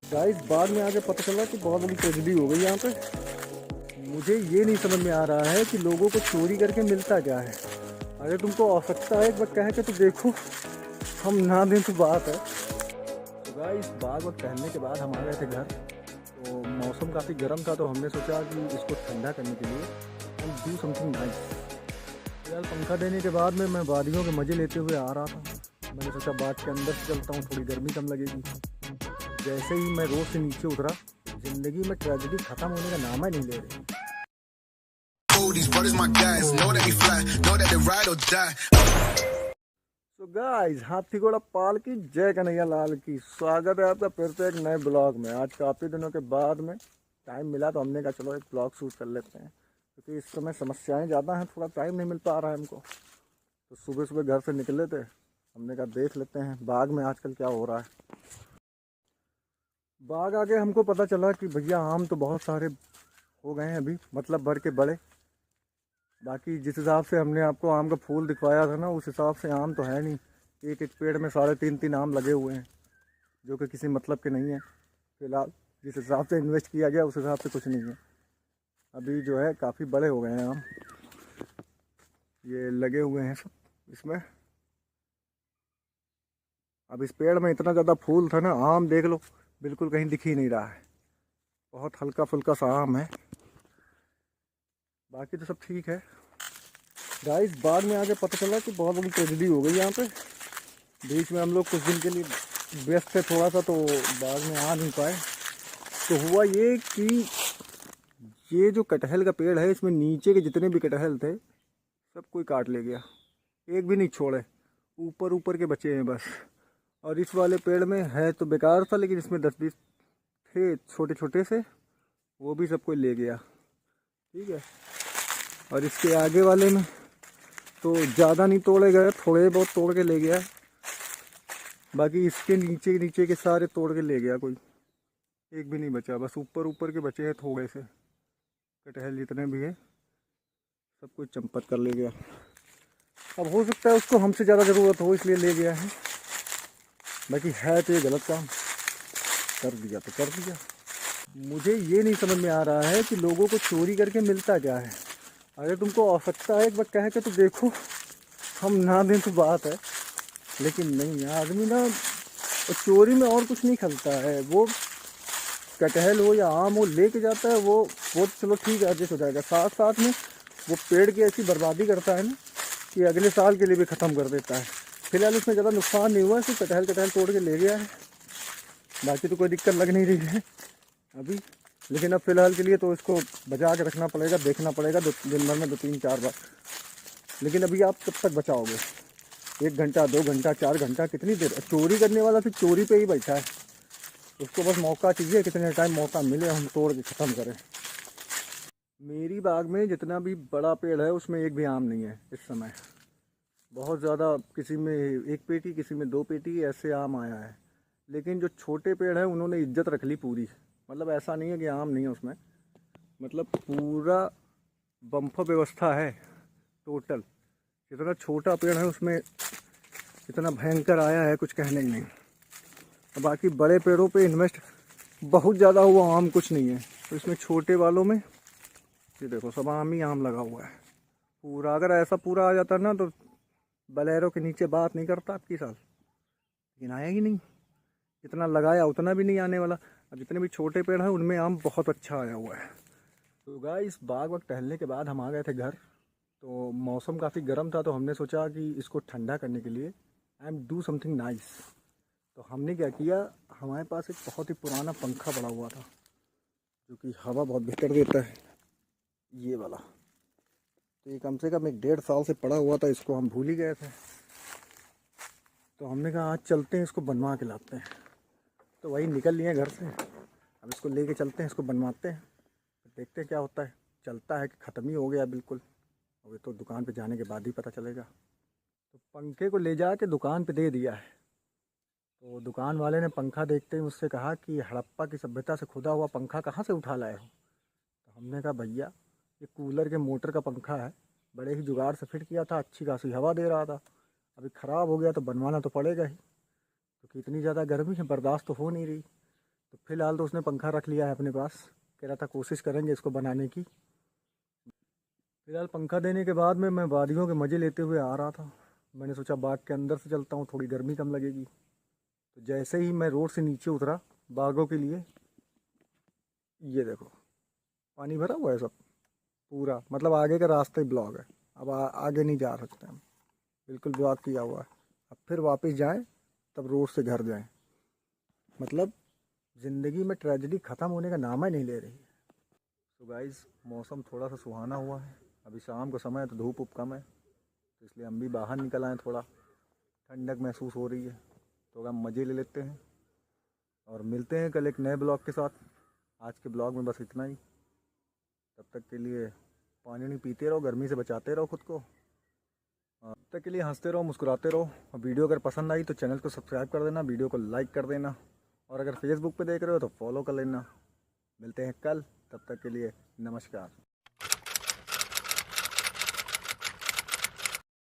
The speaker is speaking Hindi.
गाइस बाद में आके पता चला कि बहुत बड़ी ट्रेजेडी हो गई यहाँ पे। मुझे ये नहीं समझ में आ रहा है कि लोगों को चोरी करके मिलता क्या है। अगर तुमको आवश्यकता है एक बार कह के तो देखो, हम ना दें तो बात है। तो गाइस बाग वक्त टहलने के बाद हम आ गए थे घर। तो मौसम काफ़ी गर्म था तो हमने सोचा कि इसको ठंडा करने के लिए हम डू समथिंग नाइस। यार पंखा देने के बाद में मैं वादियों के मज़े लेते हुए आ रहा था। मैंने सोचा बाग के अंदर से चलता हूँ, थोड़ी गर्मी कम लगेगी। जैसे ही मैं रोड से नीचे उतरा, ज़िंदगी में ट्रेजेडी ख़त्म होने का नाम ही नहीं ले रही। तो गाइस हाथी घोड़ा पाल की जय कन्हैया लाल की, स्वागत है आपका फिर से एक नए ब्लॉग में। आज काफ़ी दिनों के बाद में टाइम मिला तो हमने कहा चलो एक ब्लॉग शूट कर लेते हैं, क्योंकि इस समय समस्याएं ज़्यादा हैं, थोड़ा टाइम नहीं मिल पा रहा है हमको। तो सुबह सुबह घर से निकले थे, हमने कहा देख लेते हैं बाग में आजकल क्या हो रहा है। बाग आके हमको पता चला कि भैया आम तो बहुत सारे हो गए हैं अभी, मतलब भर के बड़े। बाकी जिस हिसाब से हमने आपको आम का फूल दिखवाया था ना, उस हिसाब से आम तो है नहीं। एक एक पेड़ में 3.5 आम लगे हुए हैं, जो कि किसी मतलब के नहीं है। फिलहाल जिस हिसाब से इन्वेस्ट किया गया उस हिसाब से कुछ नहीं है। अभी जो है काफ़ी बड़े हो गए हैं आम, ये लगे हुए हैं सब इसमें। अब इस पेड़ में इतना ज़्यादा फूल था ना, आम देख लो बिल्कुल कहीं दिख ही नहीं रहा है। बहुत हल्का फुल्का सा आम है, बाकी तो सब ठीक है। गाइस बाद में आके पता चला कि बहुत बड़ी ट्रेजेडी हो गई यहाँ पे। बीच में हम लोग कुछ दिन के लिए व्यस्त थे थोड़ा सा, तो बाद में आ नहीं पाए। तो हुआ ये कि ये जो कटहल का पेड़ है, इसमें नीचे के जितने भी कटहल थे सब कोई काट ले गया, एक भी नहीं छोड़े। ऊपर ऊपर के बचे हैं बस। और इस वाले पेड़ में है तो बेकार था, लेकिन इसमें 10-20 थे छोटे छोटे से, वो भी सब कोई ले गया। ठीक है। और इसके आगे वाले में तो ज़्यादा नहीं तोड़े गए, थोड़े बहुत तोड़ के ले गया। बाकी इसके नीचे नीचे के सारे तोड़ के ले गया, कोई एक भी नहीं बचा। बस ऊपर ऊपर के बचे हैं थोड़े से कटहल, जितने भी है सब कुछ चंपत कर ले गया। अब हो सकता है उसको हमसे ज़्यादा ज़रूरत हो इसलिए ले गया है, बाकी है तो ये गलत काम कर दिया तो कर दिया। मुझे ये नहीं समझ में आ रहा है कि लोगों को चोरी करके मिलता क्या है। अगर तुमको आवश्यकता है एक बार कह के तो देखो, हम ना दें तो बात है। लेकिन नहीं, आदमी ना चोरी में और कुछ नहीं खलता है। वो कटहल हो या आम हो लेके जाता है, वो तो चलो ठीक है, एडजस्ट हो जाएगा। साथ साथ में वो पेड़ की ऐसी बर्बादी करता है ना कि अगले साल के लिए भी ख़त्म कर देता है। फिलहाल उसमें ज़्यादा नुकसान नहीं हुआ, सिर्फ कटहल तोड़ के ले गया है। बाकी तो कोई दिक्कत लग नहीं रही है अभी। लेकिन अब फ़िलहाल के लिए तो इसको बचा के रखना पड़ेगा, देखना पड़ेगा दिन भर में 2-3-4 बार। लेकिन अभी आप कब तक बचाओगे? 1 घंटा, 2 घंटा, 4 घंटा, कितनी देर? चोरी करने वाला फिर चोरी पे ही बैठा है, उसको बस मौका चाहिए, कितने टाइम मौका मिले हम तोड़ के ख़त्म करें। मेरी बाग में जितना भी बड़ा पेड़ है उसमें एक भी आम नहीं है इस समय। बहुत ज़्यादा, किसी में 1 पेटी, किसी में 2 पेटी ऐसे आम आया है। लेकिन जो छोटे पेड़ हैं उन्होंने इज्जत रख ली पूरी। मतलब ऐसा नहीं है कि आम नहीं है उसमें, मतलब पूरा बम्फर व्यवस्था है टोटल। जितना छोटा पेड़ है उसमें इतना भयंकर आया है, कुछ कहने ही नहीं। बाकी बड़े पेड़ों पे इन्वेस्ट बहुत ज़्यादा हुआ, आम कुछ नहीं है। तो इसमें छोटे वालों में ये देखो सब आम ही आम लगा हुआ है पूरा। अगर ऐसा पूरा आ जाता ना तो बलेरो के नीचे बात नहीं करता आपकी साल, लेकिन आया ही नहीं। जितना लगाया उतना भी नहीं आने वाला। अब जितने भी छोटे पेड़ हैं उनमें आम बहुत अच्छा आया हुआ है। तो गाइस बाग वक्त टहलने के बाद हम आ गए थे घर। तो मौसम काफ़ी गर्म था तो हमने सोचा कि इसको ठंडा करने के लिए I am do something nice. तो हमने क्या किया, हमारे पास एक बहुत ही पुराना पंखा पड़ा हुआ था जो कि हवा बहुत बेहतर देता है, ये वाला। तो ये कम से कम 1-1.5 साल से पड़ा हुआ था, इसको हम भूल ही गए थे। तो हमने कहा आज चलते हैं इसको बनवा के लाते हैं। तो वही निकल लिए घर से, अब इसको लेके चलते हैं, इसको बनवाते हैं, देखते हैं क्या होता है। चलता है कि ख़त्म ही हो गया बिल्कुल, अभी तो दुकान पे जाने के बाद ही पता चलेगा। तो पंखे को ले जा के दुकान पे दे दिया है। तो दुकान वाले ने पंखा देखते ही मुझसे कहा कि हड़प्पा की सभ्यता से खुदा हुआ पंखा कहाँ से उठा लाए हो। तो हमने कहा भैया ये कूलर के मोटर का पंखा है, बड़े ही जुगाड़ से फिट किया था, अच्छी खासी हवा दे रहा था। अभी ख़राब हो गया तो बनवाना तो पड़ेगा ही, क्योंकि इतनी ज़्यादा गर्मी है, बर्दाश्त तो हो नहीं रही। तो फिलहाल तो उसने पंखा रख लिया है अपने पास, कह रहा था कोशिश करेंगे इसको बनाने की। फिलहाल पंखा देने के बाद में मैं वादियों के मज़े लेते हुए आ रहा था। मैंने सोचा बाग के अंदर से चलता हूँ, थोड़ी गर्मी कम लगेगी। तो जैसे ही मैं रोड से नीचे उतरा बागों के लिए, ये देखो पानी भरा हुआ है सब पूरा, मतलब आगे का रास्ता ही ब्लॉक है। अब आगे नहीं जा सकते हम, बिल्कुल ब्लॉक किया हुआ है। अब फिर वापस जाएं तब रोड से घर जाएं, मतलब ज़िंदगी में ट्रेजेडी ख़त्म होने का नाम ही नहीं ले रही है। तो गाइस मौसम थोड़ा सा सुहाना हुआ है, अभी शाम का समय है तो धूप कम है, तो इसलिए हम भी बाहर निकल आए, थोड़ा ठंडक महसूस हो रही है, थोड़ा मज़े ले लेते हैं। और मिलते हैं कल एक नए ब्लॉग के साथ। आज के ब्लॉग में बस इतना ही। तब तक के लिए पानी नहीं पीते रहो, गर्मी से बचाते रहो खुद को। तब तक के लिए हंसते रहो, मुस्कुराते रहो। और वीडियो अगर पसंद आई तो चैनल को सब्सक्राइब कर देना, वीडियो को लाइक कर देना, और अगर फेसबुक पे देख रहे हो तो फॉलो कर लेना। मिलते हैं कल, तब तक के लिए नमस्कार।